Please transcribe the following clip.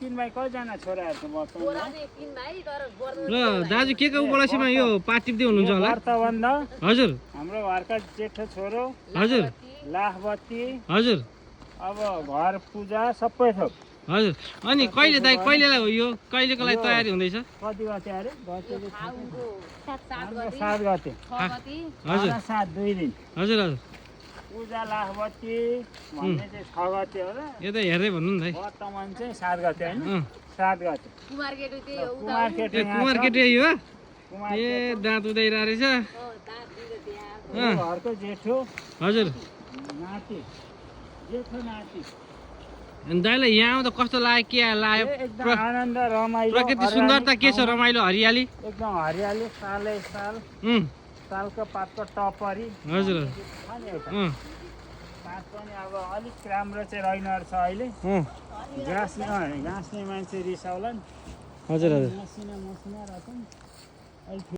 तीन भाइ कतिजना छोराहरूको छोरा चाहिँ 3 भाइ तर ल दाजु के उपलक्ष्यमा यो पाठ टिप्दै हुनुहुन्छ होला व्रतबन्ध हजुर हाम्रो घरका जेठो छोरो हजुर लाखबत्ती हजुर अब घर पूजा सबै थोक हजुर अनि कहिले दाइ कहिलेलाई हो यो कहिलेको लागि तयारी हुँदैछ कति गते अरे फागुनको 7 गते 7 गते 6 गते हजुर 7 2 दिन हजुर हजुर पूजा लाखबत्ती भन्ने चाहिँ 6 गते हो र यो त हेर्दै भन्नु नि दाइ वर्तमान चाहिँ 7 गते होइन 7 गते कुमार केटु चाहिँ हो कुमार केटु ए कुमार केटी यो कुमार ए दाँत उदाइरहेको रहेछ दाँत दिँदै त्यहाँ घरको जेठो हजुर नाति जेठो नाति अनि दाइलाई यहाँ आउँदा कस्तो लाग्यो के लाग्यो एकदम आनन्द रमाइलो प्रकृति सुन्दरता के छ रमाइलो हरियाली एकदम हरियाली सालै साल सालको पातको टपरी हजुर छ नि एउटा पात पनि अब अलिक राम्रो चाहिँ रहेन रहेछ अहिले घाँस्ने मान्छे रिसाउला नि हजुर हजुर मसिना रहेछन् अहिले